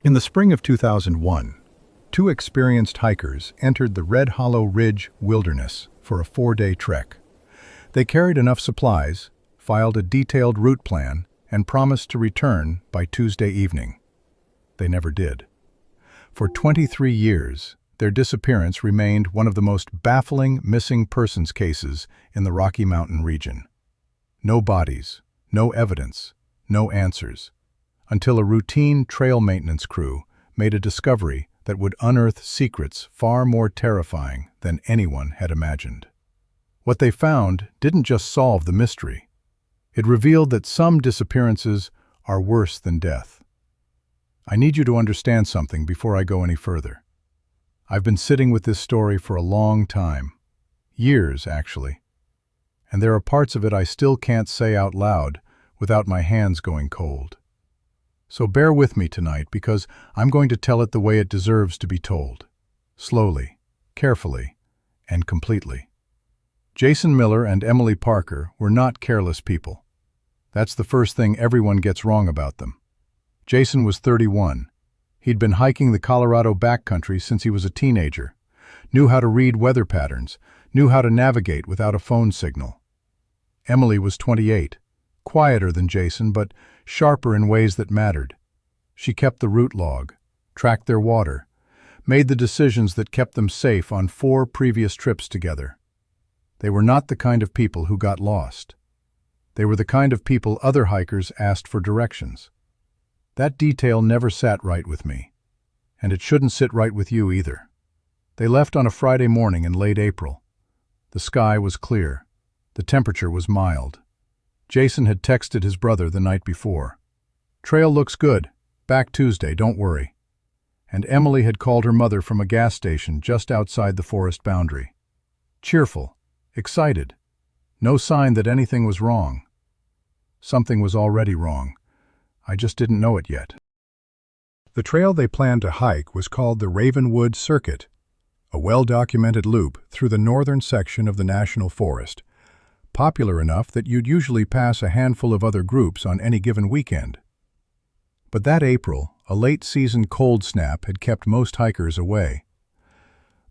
In the spring of 2001, two experienced hikers entered the Red Hollow Ridge Wilderness for a 4-day trek. They carried enough supplies, filed a detailed route plan, and promised to return by Tuesday evening. They never did. For 23 years, their disappearance remained one of the most baffling missing persons cases in the Rocky Mountain region. No bodies, no evidence, no answers, until a routine trail maintenance crew made a discovery that would unearth secrets far more terrifying than anyone had imagined. What they found didn't just solve the mystery. It revealed that some disappearances are worse than death. I need you to understand something before I go any further. I've been sitting with this story for a long time, years actually, and there are parts of it I still can't say out loud without my hands going cold. So bear with me tonight because I'm going to tell it the way it deserves to be told. Slowly, carefully, and completely. Jason Miller and Emily Parker were not careless people. That's the first thing everyone gets wrong about them. Jason was 31. He'd been hiking the Colorado backcountry since he was a teenager, knew how to read weather patterns, knew how to navigate without a phone signal. Emily was 28, quieter than Jason, but sharper in ways that mattered. She kept the route log, tracked their water, made the decisions that kept them safe on 4 previous trips together. They were not the kind of people who got lost. They were the kind of people other hikers asked for directions. That detail never sat right with me, and it shouldn't sit right with you either. They left on a Friday morning in late April. The sky was clear. The temperature was mild. Jason had texted his brother the night before. "Trail looks good. Back Tuesday, don't worry." And Emily had called her mother from a gas station just outside the forest boundary. Cheerful, excited. No sign that anything was wrong. Something was already wrong. I just didn't know it yet. The trail they planned to hike was called the Ravenwood Circuit, a well-documented loop through the northern section of the National Forest, popular enough that you'd usually pass a handful of other groups on any given weekend. But that April, a late-season cold snap had kept most hikers away.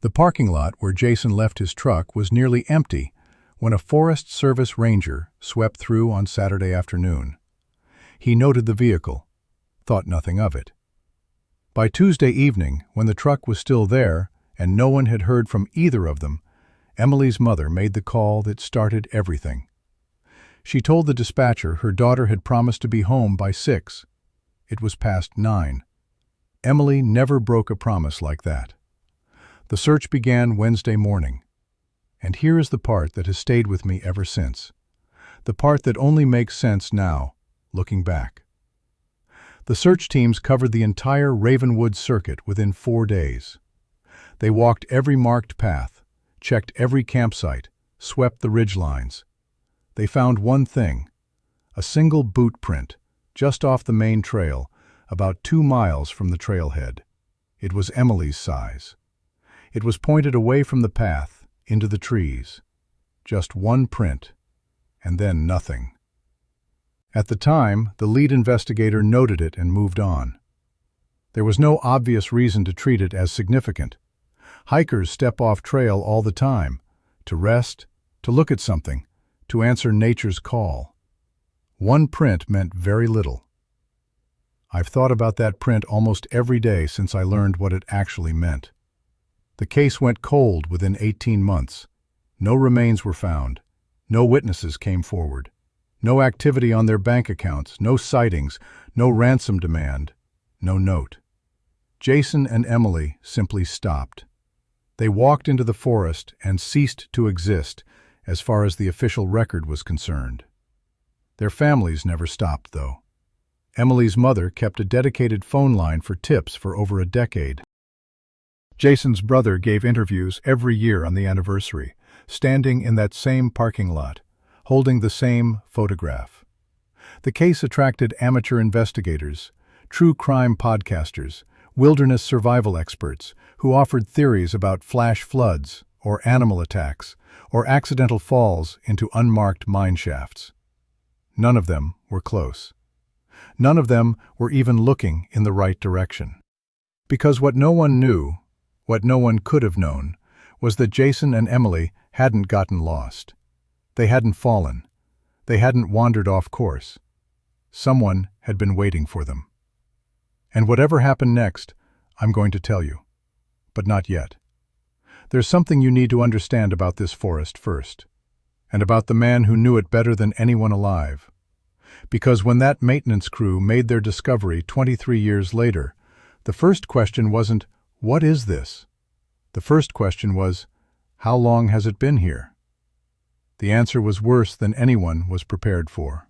The parking lot where Jason left his truck was nearly empty when a Forest Service ranger swept through on Saturday afternoon. He noted the vehicle, thought nothing of it. By Tuesday evening, when the truck was still there and no one had heard from either of them, Emily's mother made the call that started everything. She told the dispatcher her daughter had promised to be home by 6. It was past 9. Emily never broke a promise like that. The search began Wednesday morning. And here is the part that has stayed with me ever since. The part that only makes sense now, looking back. The search teams covered the entire Ravenwood Circuit within 4 days. They walked every marked path, checked every campsite, swept the ridgelines. They found one thing, a single boot print, just off the main trail, about 2 miles from the trailhead. It was Emily's size. It was pointed away from the path, into the trees. Just one print, and then nothing. At the time, the lead investigator noted it and moved on. There was no obvious reason to treat it as significant. Hikers step off trail all the time, to rest, to look at something, to answer nature's call. One print meant very little. I've thought about that print almost every day since I learned what it actually meant. The case went cold within 18 months. No remains were found. No witnesses came forward. No activity on their bank accounts, no sightings, no ransom demand, no note. Jason and Emily simply stopped. They walked into the forest and ceased to exist as far as the official record was concerned. Their families never stopped, though. Emily's mother kept a dedicated phone line for tips for over a decade. Jason's brother gave interviews every year on the anniversary, standing in that same parking lot, holding the same photograph. The case attracted amateur investigators, true crime podcasters, wilderness survival experts who offered theories about flash floods or animal attacks or accidental falls into unmarked mine shafts. None of them were close. None of them were even looking in the right direction. Because what no one knew, what no one could have known, was that Jason and Emily hadn't gotten lost. They hadn't fallen. They hadn't wandered off course. Someone had been waiting for them. And whatever happened next, I'm going to tell you. But not yet. There's something you need to understand about this forest first, and about the man who knew it better than anyone alive. Because when that maintenance crew made their discovery 23 years later, the first question wasn't, "What is this?" The first question was, "How long has it been here?" The answer was worse than anyone was prepared for.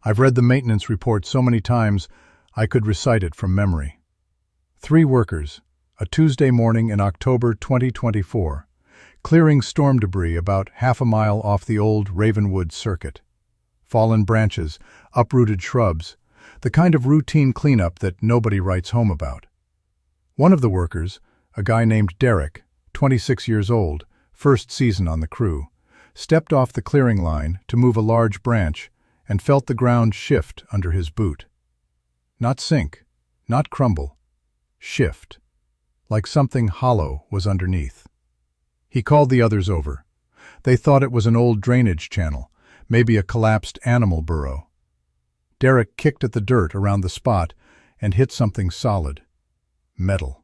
I've read the maintenance report so many times, I could recite it from memory. 3 workers, a Tuesday morning in October 2024, clearing storm debris about half a mile off the old Ravenwood circuit. Fallen branches, uprooted shrubs, the kind of routine cleanup that nobody writes home about. One of the workers, a guy named Derek, 26 years old, first season on the crew, stepped off the clearing line to move a large branch and felt the ground shift under his boot. Not sink, not crumble, shift, like something hollow was underneath. He called the others over. They thought it was an old drainage channel, maybe a collapsed animal burrow. Derek kicked at the dirt around the spot and hit something solid. Metal.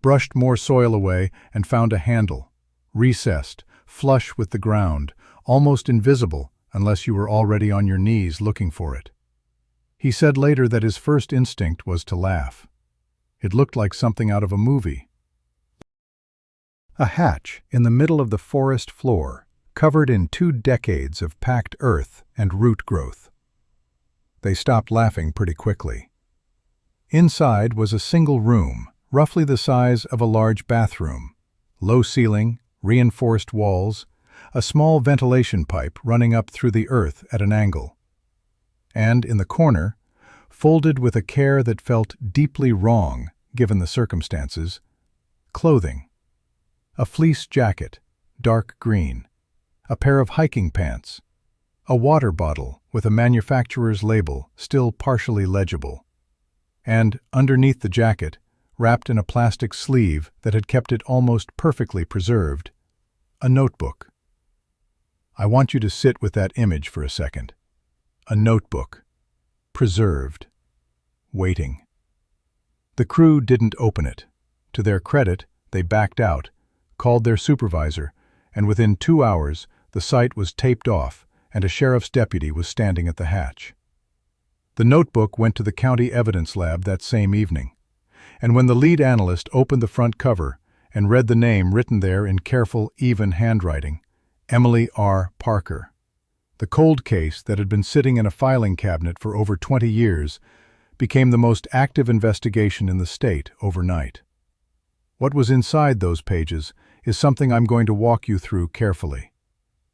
Brushed more soil away and found a handle, recessed, flush with the ground, almost invisible unless you were already on your knees looking for it. He said later that his first instinct was to laugh. It looked like something out of a movie. A hatch in the middle of the forest floor, covered in 2 decades of packed earth and root growth. They stopped laughing pretty quickly. Inside was a single room, roughly the size of a large bathroom. Low ceiling, reinforced walls, a small ventilation pipe running up through the earth at an angle. And in the corner, folded with a care that felt deeply wrong given the circumstances, clothing. A fleece jacket, dark green, a pair of hiking pants, a water bottle with a manufacturer's label still partially legible, and underneath the jacket, wrapped in a plastic sleeve that had kept it almost perfectly preserved, a notebook. I want you to sit with that image for a second. A notebook, preserved, waiting. The crew didn't open it. To their credit, they backed out, called their supervisor, and within 2 hours, the site was taped off and a sheriff's deputy was standing at the hatch. The notebook went to the county evidence lab that same evening, and when the lead analyst opened the front cover and read the name written there in careful, even handwriting, Emily R. Parker, the cold case that had been sitting in a filing cabinet for over 20 years became the most active investigation in the state overnight. What was inside those pages is something I'm going to walk you through carefully,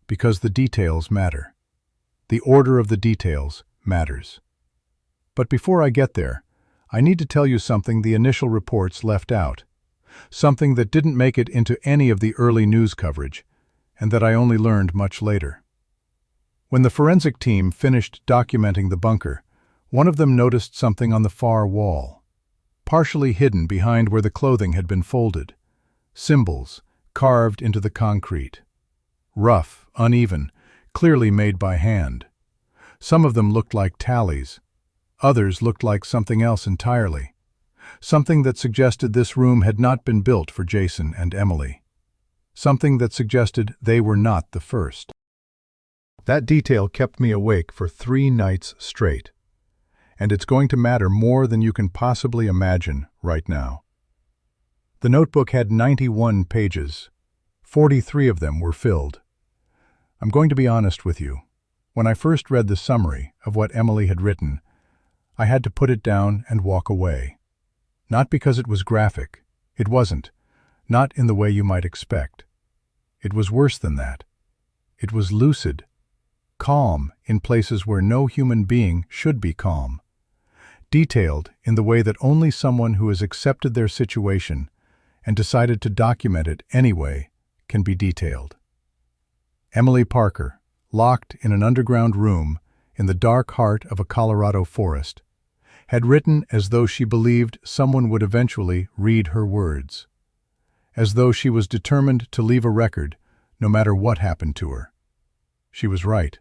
because the details matter. The order of the details matters. But before I get there, I need to tell you something the initial reports left out, something that didn't make it into any of the early news coverage, and that I only learned much later. When the forensic team finished documenting the bunker, one of them noticed something on the far wall, partially hidden behind where the clothing had been folded. Symbols carved into the concrete. Rough, uneven, clearly made by hand. Some of them looked like tallies. Others looked like something else entirely. Something that suggested this room had not been built for Jason and Emily. Something that suggested they were not the first. That detail kept me awake for 3 nights straight. And it's going to matter more than you can possibly imagine right now. The notebook had 91 pages. 43 of them were filled. I'm going to be honest with you. When I first read the summary of what Emily had written, I had to put it down and walk away. Not because it was graphic. It wasn't. Not in the way you might expect. It was worse than that. It was lucid. Calm in places where no human being should be calm. Detailed in the way that only someone who has accepted their situation and decided to document it anyway can be detailed. Emily Parker, locked in an underground room in the dark heart of a Colorado forest, had written as though she believed someone would eventually read her words, as though she was determined to leave a record, no matter what happened to her. She was right.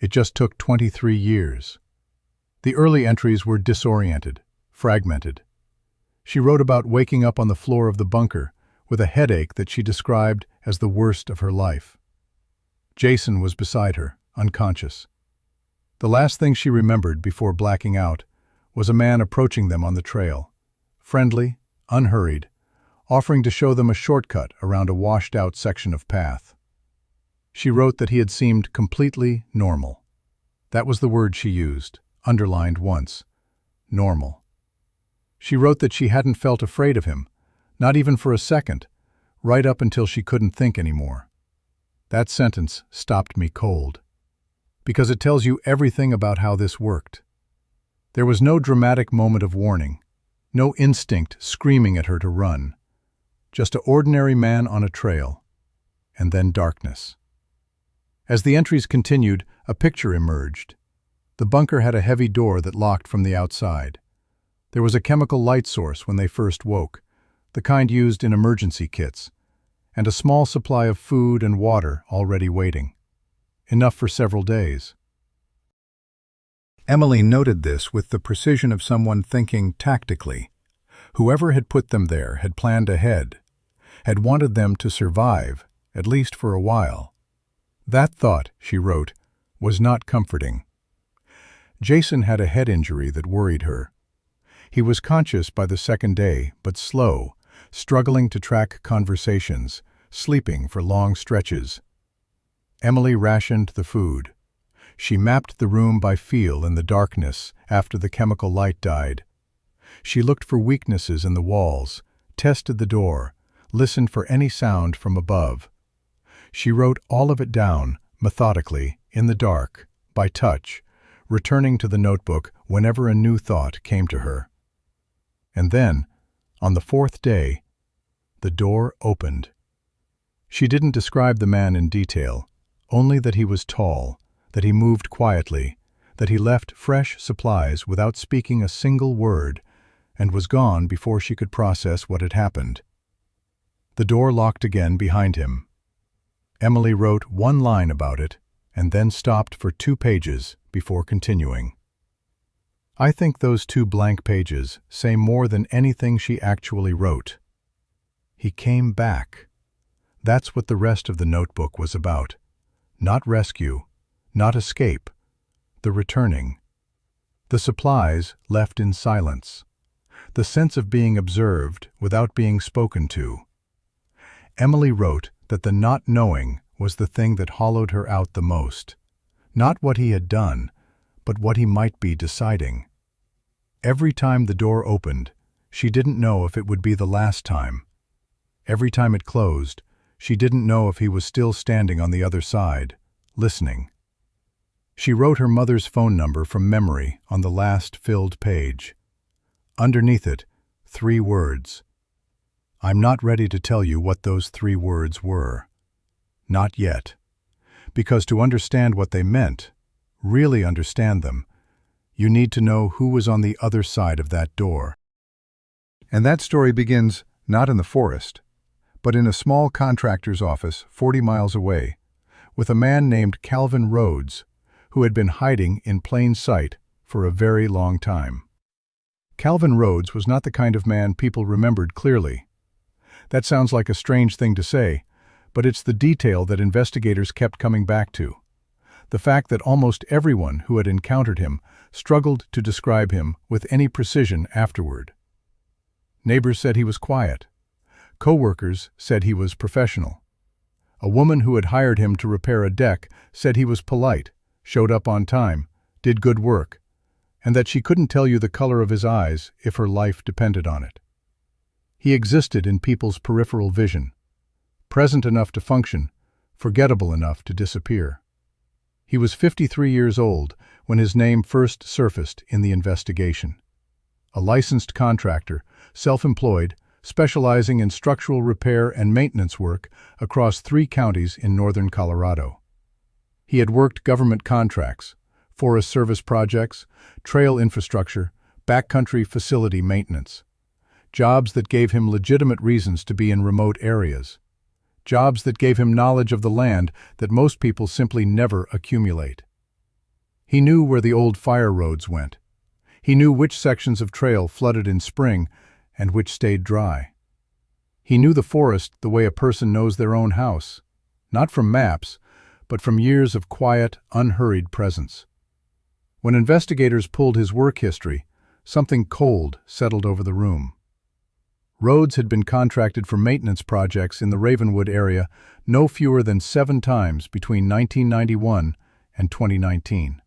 It just took 23 years. The early entries were disoriented, fragmented. She wrote about waking up on the floor of the bunker with a headache that she described as the worst of her life. Jason was beside her, unconscious. The last thing she remembered before blacking out was a man approaching them on the trail, friendly, unhurried, offering to show them a shortcut around a washed-out section of path. She wrote that he had seemed completely normal. That was the word she used, underlined once. Normal. She wrote that she hadn't felt afraid of him, not even for a second, right up until she couldn't think anymore. That sentence stopped me cold, because it tells you everything about how this worked. There was no dramatic moment of warning, no instinct screaming at her to run. Just an ordinary man on a trail, and then darkness. As the entries continued, a picture emerged. The bunker had a heavy door that locked from the outside. There was a chemical light source when they first woke, the kind used in emergency kits, and a small supply of food and water already waiting. Enough for several days. Emily noted this with the precision of someone thinking tactically. Whoever had put them there had planned ahead, had wanted them to survive, at least for a while. That thought, she wrote, was not comforting. Jason had a head injury that worried her. He was conscious by the second day, but slow, struggling to track conversations, sleeping for long stretches. Emily rationed the food. She mapped the room by feel in the darkness after the chemical light died. She looked for weaknesses in the walls, tested the door, listened for any sound from above. She wrote all of it down, methodically, in the dark, by touch, returning to the notebook whenever a new thought came to her. And then, on the fourth day, the door opened. She didn't describe the man in detail, only that he was tall, that he moved quietly, that he left fresh supplies without speaking a single word, and was gone before she could process what had happened. The door locked again behind him. Emily wrote one line about it, and then stopped for 2 pages before continuing. I think those 2 blank pages say more than anything she actually wrote. He came back. That's what the rest of the notebook was about. Not rescue, not escape, the returning. The supplies left in silence. The sense of being observed without being spoken to. Emily wrote that the not knowing was the thing that hollowed her out the most. Not what he had done, but what he might be deciding. Every time the door opened, she didn't know if it would be the last time. Every time it closed, she didn't know if he was still standing on the other side, listening. She wrote her mother's phone number from memory on the last filled page. Underneath it, 3 words. I'm not ready to tell you what those 3 words were. Not yet. Because to understand what they meant, really understand them, you need to know who was on the other side of that door. And that story begins not in the forest, but in a small contractor's office 40 miles away, with a man named Calvin Rhodes, who had been hiding in plain sight for a very long time. Calvin Rhodes was not the kind of man people remembered clearly. That sounds like a strange thing to say, but it's the detail that investigators kept coming back to. The fact that almost everyone who had encountered him struggled to describe him with any precision afterward. Neighbors said he was quiet. Co-workers said he was professional. A woman who had hired him to repair a deck said he was polite, showed up on time, did good work, and that she couldn't tell you the color of his eyes if her life depended on it. He existed in people's peripheral vision, present enough to function, forgettable enough to disappear. He was 53 years old when his name first surfaced in the investigation. A licensed contractor, self-employed, specializing in structural repair and maintenance work across 3 counties in northern Colorado. He had worked government contracts, Forest Service projects, trail infrastructure, backcountry facility maintenance. Jobs that gave him legitimate reasons to be in remote areas. Jobs that gave him knowledge of the land that most people simply never accumulate. He knew where the old fire roads went. He knew which sections of trail flooded in spring and which stayed dry. He knew the forest the way a person knows their own house, not from maps, but from years of quiet, unhurried presence. When investigators pulled his work history, something cold settled over the room. Rhodes had been contracted for maintenance projects in the Ravenwood area no fewer than 7 times between 1991 and 2019.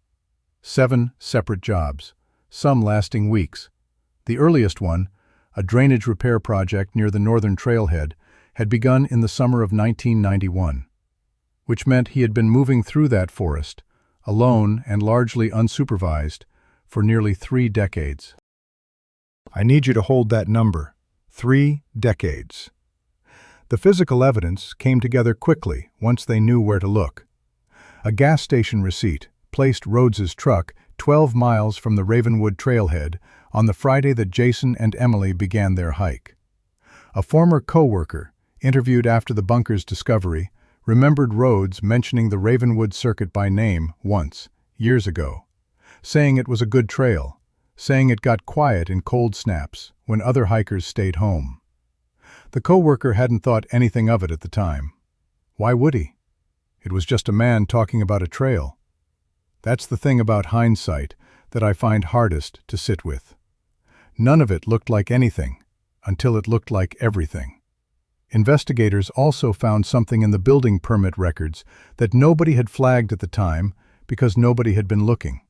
7 separate jobs, some lasting weeks. The earliest one, a drainage repair project near the northern trailhead, had begun in the summer of 1991, which meant he had been moving through that forest, alone and largely unsupervised, for nearly 3 decades. I need you to hold that number. 3 decades. The physical evidence came together quickly once they knew where to look. A gas station receipt placed Rhodes's truck 12 miles from the Ravenwood trailhead on the Friday that Jason and Emily began their hike. A former co-worker, interviewed after the bunker's discovery, remembered Rhodes mentioning the Ravenwood circuit by name once, years ago, saying it was a good trail, saying it got quiet in cold snaps when other hikers stayed home. The co-worker hadn't thought anything of it at the time. Why would he? It was just a man talking about a trail. That's the thing about hindsight that I find hardest to sit with. None of it looked like anything, until it looked like everything. Investigators also found something in the building permit records that nobody had flagged at the time because nobody had been looking.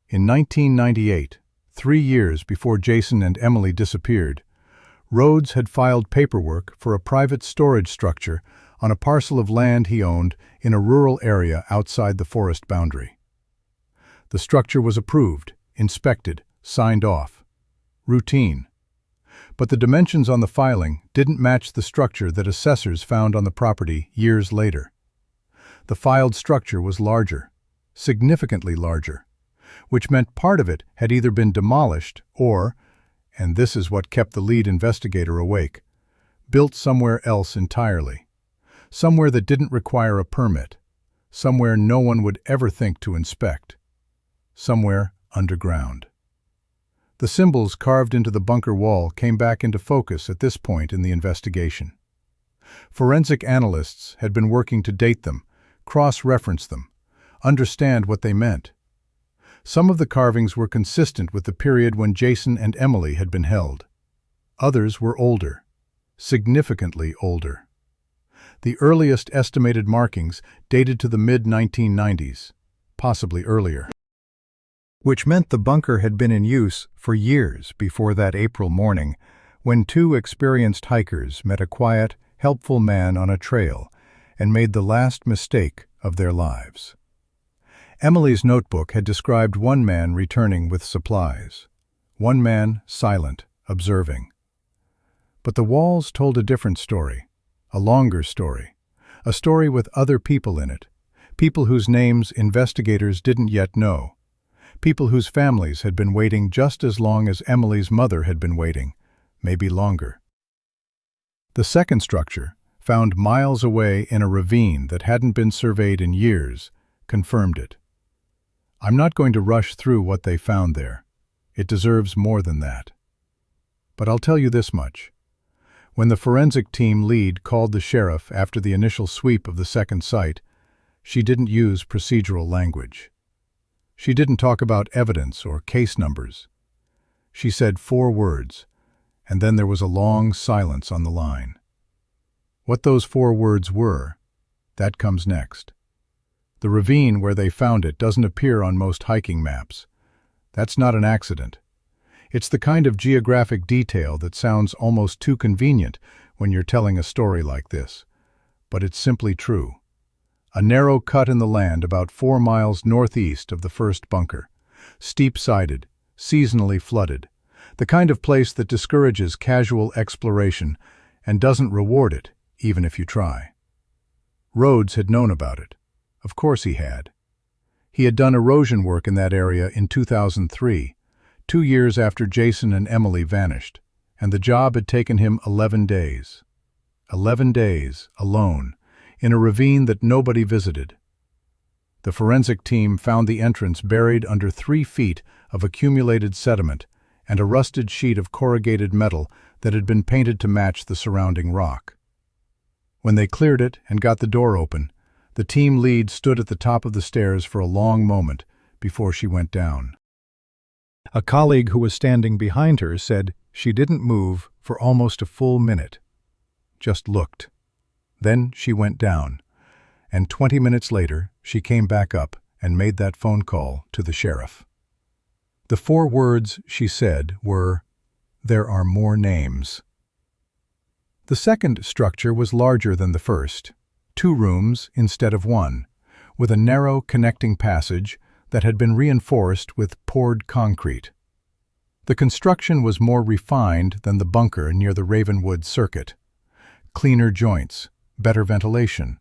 In 1998, 3 years before Jason and Emily disappeared, Rhodes had filed paperwork for a private storage structure on a parcel of land he owned in a rural area outside the forest boundary. The structure was approved, inspected, signed off. Routine. But the dimensions on the filing didn't match the structure that assessors found on the property years later. The filed structure was larger, significantly larger, which meant part of it had either been demolished or, and this is what kept the lead investigator awake, built somewhere else entirely. Somewhere that didn't require a permit. Somewhere no one would ever think to inspect. Somewhere underground. The symbols carved into the bunker wall came back into focus at this point in the investigation. Forensic analysts had been working to date them, cross-reference them, understand what they meant. Some of the carvings were consistent with the period when Jason and Emily had been held. Others were older, significantly older. The earliest estimated markings dated to the mid-1990s, possibly earlier. Which meant the bunker had been in use for years before that April morning when 2 experienced hikers met a quiet, helpful man on a trail and made the last mistake of their lives. Emily's notebook had described one man returning with supplies. One man silent, observing. But the walls told a different story, a longer story, a story with other people in it, people whose names investigators didn't yet know, people whose families had been waiting just as long as Emily's mother had been waiting, maybe longer. The second structure, found miles away in a ravine that hadn't been surveyed in years, confirmed it. I'm not going to rush through what they found there. It deserves more than that. But I'll tell you this much. When the forensic team lead called the sheriff after the initial sweep of the second site, she didn't use procedural language. She didn't talk about evidence or case numbers. She said 4 words, and then there was a long silence on the line. What those 4 words were, that comes next. The ravine where they found it doesn't appear on most hiking maps. That's not an accident. It's the kind of geographic detail that sounds almost too convenient when you're telling a story like this. But it's simply true. A narrow cut in the land about 4 miles northeast of the first bunker. Steep-sided, seasonally flooded. The kind of place that discourages casual exploration and doesn't reward it, even if you try. Rhodes had known about it. Of course he had. He had done erosion work in that area in 2003, 2 years after Jason and Emily vanished, and the job had taken him 11 days. 11 days, alone, in a ravine that nobody visited. The forensic team found the entrance buried under 3 feet of accumulated sediment and a rusted sheet of corrugated metal that had been painted to match the surrounding rock. When they cleared it and got the door open, the team lead stood at the top of the stairs for a long moment before she went down. A colleague who was standing behind her said she didn't move for almost a full minute. Just looked. Then she went down, and 20 minutes later she came back up and made that phone call to the sheriff. The 4 words she said were, "There are more names." The second structure was larger than the first, 2 rooms instead of 1, with a narrow connecting passage that had been reinforced with poured concrete. The construction was more refined than the bunker near the Ravenwood circuit. Cleaner joints, better ventilation,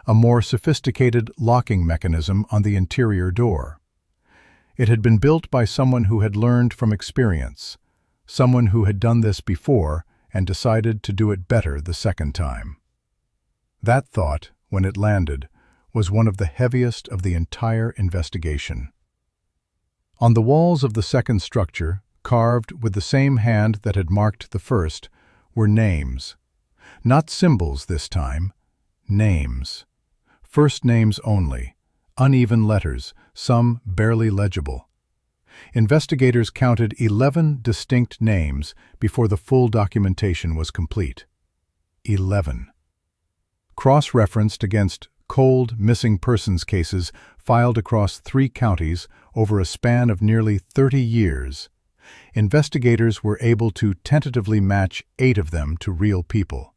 a more sophisticated locking mechanism on the interior door. It had been built by someone who had learned from experience, someone who had done this before and decided to do it better the second time. That thought, when it landed, was one of the heaviest of the entire investigation. On the walls of the second structure, carved with the same hand that had marked the first, were names. Not symbols this time, names. First names only, uneven letters, some barely legible. Investigators counted 11 distinct names before the full documentation was complete. 11. Cross-referenced against cold missing persons cases filed across 3 counties over a span of nearly 30 years, investigators were able to tentatively match 8 of them to real people.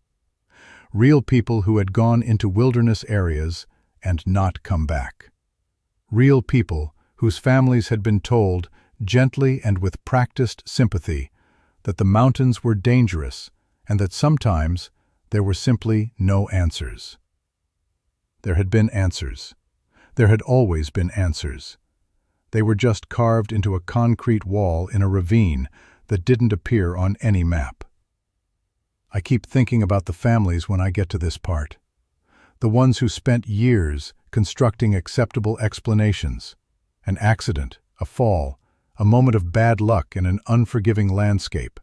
Real people who had gone into wilderness areas and not come back. Real people whose families had been told, gently and with practiced sympathy, that the mountains were dangerous and that sometimes there were simply no answers. There had been answers. There had always been answers. They were just carved into a concrete wall in a ravine that didn't appear on any map. I keep thinking about the families when I get to this part. The ones who spent years constructing acceptable explanations. An accident, a fall, a moment of bad luck in an unforgiving landscape.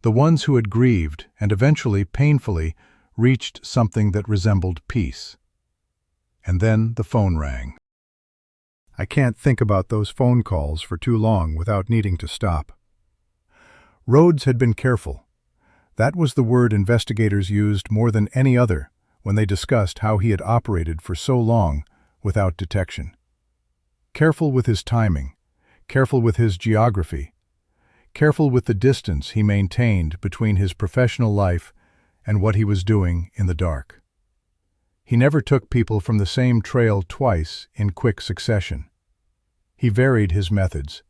The ones who had grieved and eventually, painfully, reached something that resembled peace. And then the phone rang. I can't think about those phone calls for too long without needing to stop. Rhodes had been careful. That was the word investigators used more than any other when they discussed how he had operated for so long without detection. Careful with his timing, careful with his geography, careful with the distance he maintained between his professional life and what he was doing in the dark. He never took people from the same trail twice in quick succession. He varied his methods.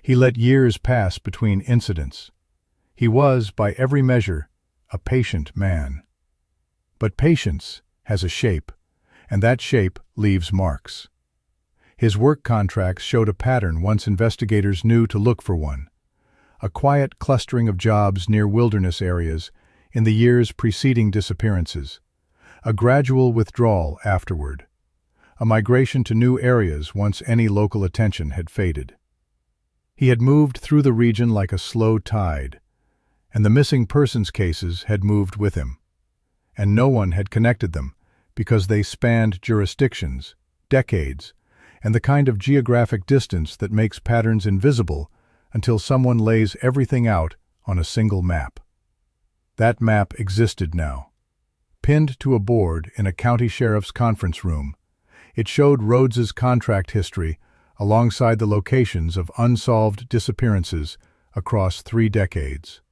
He let years pass between incidents. He was, by every measure, a patient man. But patience has a shape, and that shape leaves marks. His work contracts showed a pattern once investigators knew to look for one. A quiet clustering of jobs near wilderness areas in the years preceding disappearances. A gradual withdrawal afterward. A migration to new areas once any local attention had faded. He had moved through the region like a slow tide, and the missing persons cases had moved with him. And no one had connected them because they spanned jurisdictions, decades, and the kind of geographic distance that makes patterns invisible until someone lays everything out on a single map. That map existed now. Pinned to a board in a county sheriff's conference room, it showed Rhodes's contract history alongside the locations of unsolved disappearances across 3 decades.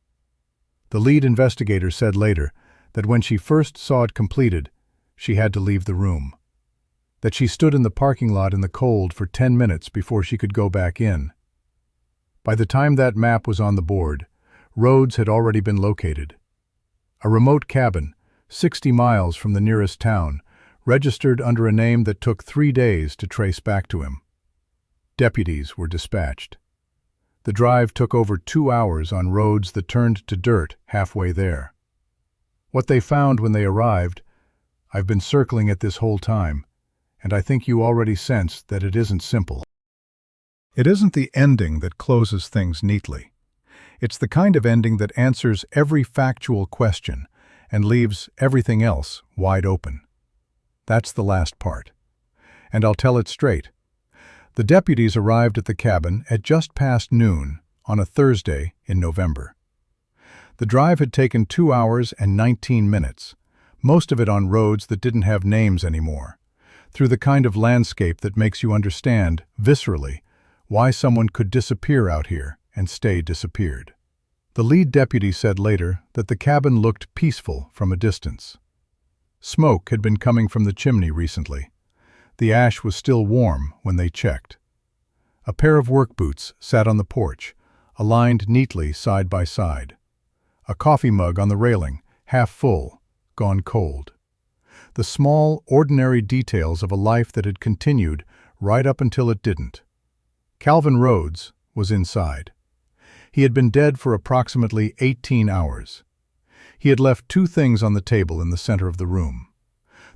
The lead investigator said later that when she first saw it completed, she had to leave the room. That she stood in the parking lot in the cold for 10 minutes before she could go back in. By the time that map was on the board, Rhodes had already been located. A remote cabin, 60 miles from the nearest town, registered under a name that took 3 days to trace back to him. Deputies were dispatched. The drive took over 2 hours on roads that turned to dirt halfway there. What they found when they arrived, I've been circling it this whole time, and I think you already sense that it isn't simple. It isn't the ending that closes things neatly. It's the kind of ending that answers every factual question and leaves everything else wide open. That's the last part. And I'll tell it straight. The deputies arrived at the cabin at just past noon on a Thursday in November. The drive had taken 2 hours and 19 minutes, most of it on roads that didn't have names anymore, through the kind of landscape that makes you understand, viscerally, why someone could disappear out here and stay disappeared. The lead deputy said later that the cabin looked peaceful from a distance. Smoke had been coming from the chimney recently. The ash was still warm when they checked. A pair of work boots sat on the porch, aligned neatly side by side. A coffee mug on the railing, half full, gone cold. The small, ordinary details of a life that had continued right up until it didn't. Calvin Rhodes was inside. He had been dead for approximately 18 hours. He had left 2 things on the table in the center of the room.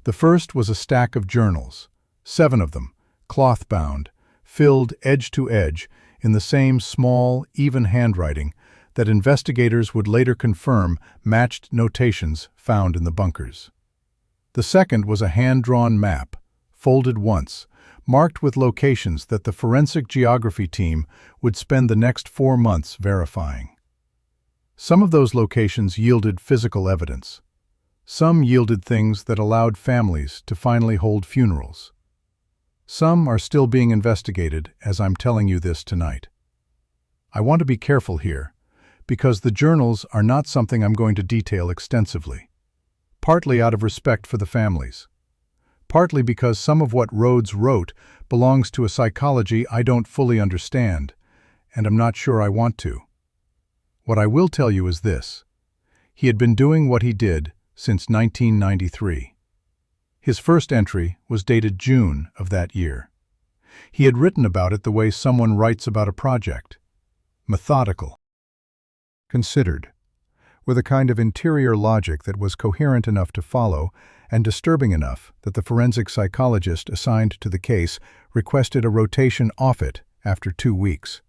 The first was a stack of journals, 7 of them, cloth-bound, filled edge to edge in the same small, even handwriting that investigators would later confirm matched notations found in the bunkers. The second was a hand-drawn map, folded once, marked with locations that the forensic geography team would spend the next 4 months verifying. Some of those locations yielded physical evidence. Some yielded things that allowed families to finally hold funerals. Some are still being investigated as I'm telling you this tonight. I want to be careful here, because the journals are not something I'm going to detail extensively, partly out of respect for the families, partly because some of what Rhodes wrote belongs to a psychology I don't fully understand, and I'm not sure I want to. What I will tell you is this: he had been doing what he did since 1993. His first entry was dated June of that year. He had written about it the way someone writes about a project: methodical, considered, with a kind of interior logic that was coherent enough to follow and disturbing enough that the forensic psychologist assigned to the case requested a rotation off it after 2 weeks.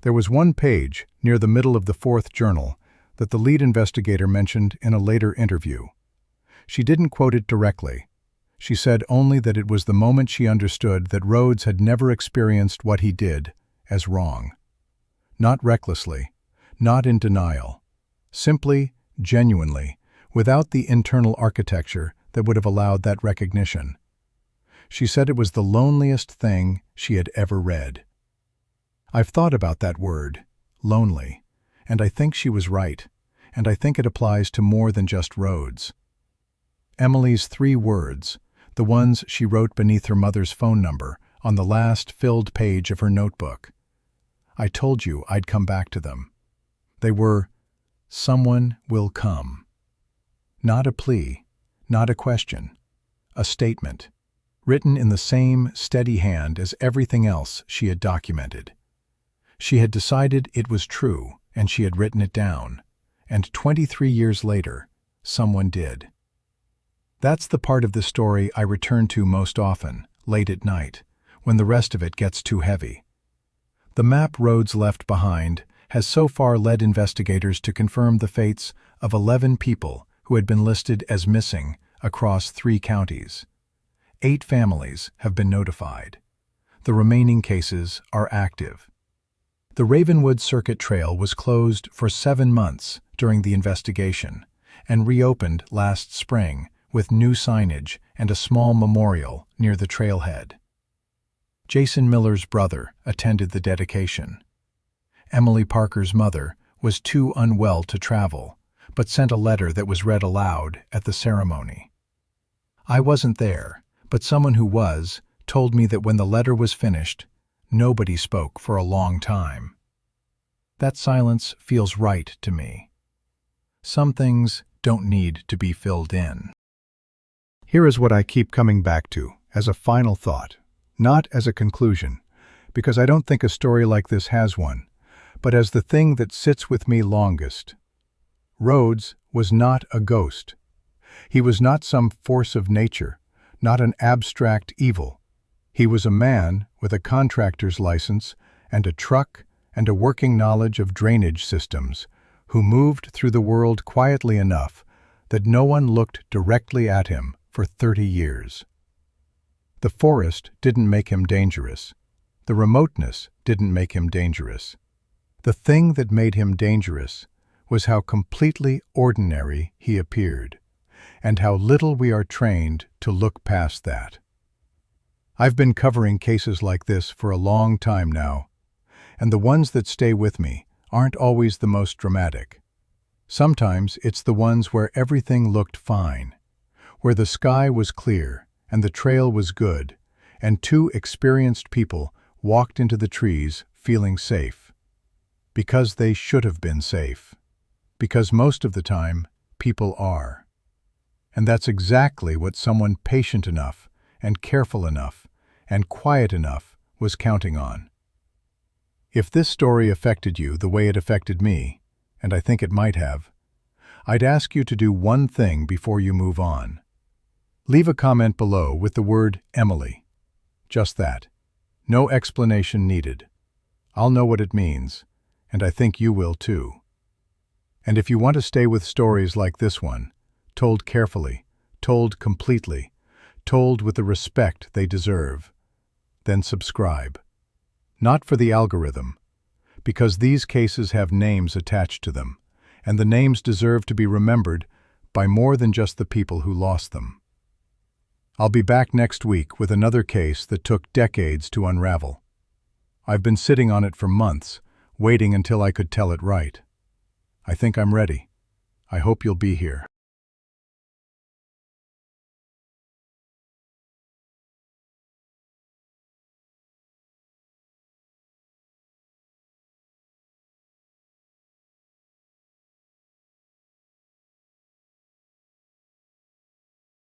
There was one page near the middle of the 4th journal that the lead investigator mentioned in a later interview. She didn't quote it directly. She said only that it was the moment she understood that Rhodes had never experienced what he did as wrong. Not recklessly, not in denial, simply, genuinely, without the internal architecture that would have allowed that recognition. She said it was the loneliest thing she had ever read. I've thought about that word, lonely, and I think she was right, and I think it applies to more than just Rhodes. Emily's 3 words, the ones she wrote beneath her mother's phone number on the last filled page of her notebook. I told you I'd come back to them. They were, "Someone will come." Not a plea, not a question, a statement, written in the same steady hand as everything else she had documented. She had decided it was true, and she had written it down, and 23 years later, someone did. That's the part of the story I return to most often, late at night, when the rest of it gets too heavy. The map Rhodes left behind has so far led investigators to confirm the fates of 11 people who had been listed as missing across 3 counties. 8 families have been notified. The remaining cases are active. The Ravenwood Circuit Trail was closed for 7 months during the investigation and reopened last spring with new signage and a small memorial near the trailhead. Jason Miller's brother attended the dedication. Emily Parker's mother was too unwell to travel, but sent a letter that was read aloud at the ceremony. I wasn't there, but someone who was told me that when the letter was finished, nobody spoke for a long time. That silence feels right to me. Some things don't need to be filled in. Here is what I keep coming back to, as a final thought, not as a conclusion, because I don't think a story like this has one, but as the thing that sits with me longest. Rhodes was not a ghost. He was not some force of nature, not an abstract evil. He was a man with a contractor's license and a truck and a working knowledge of drainage systems, who moved through the world quietly enough that no one looked directly at him for 30 years. The forest didn't make him dangerous. The remoteness didn't make him dangerous. The thing that made him dangerous was how completely ordinary he appeared, and how little we are trained to look past that. I've been covering cases like this for a long time now, and the ones that stay with me aren't always the most dramatic. Sometimes it's the ones where everything looked fine, where the sky was clear and the trail was good, and two experienced people walked into the trees feeling safe. Because they should have been safe. Because most of the time, people are. And that's exactly what someone patient enough and careful enough and quiet enough was counting on. If this story affected you the way it affected me, and I think it might have, I'd ask you to do one thing before you move on. Leave a comment below with the word Emily. Just that. No explanation needed. I'll know what it means, and I think you will too. And if you want to stay with stories like this one, told carefully, told completely, told with the respect they deserve, then subscribe. Not for the algorithm, because these cases have names attached to them, and the names deserve to be remembered by more than just the people who lost them. I'll be back next week with another case that took decades to unravel. I've been sitting on it for months, waiting until I could tell it right. I think I'm ready. I hope you'll be here.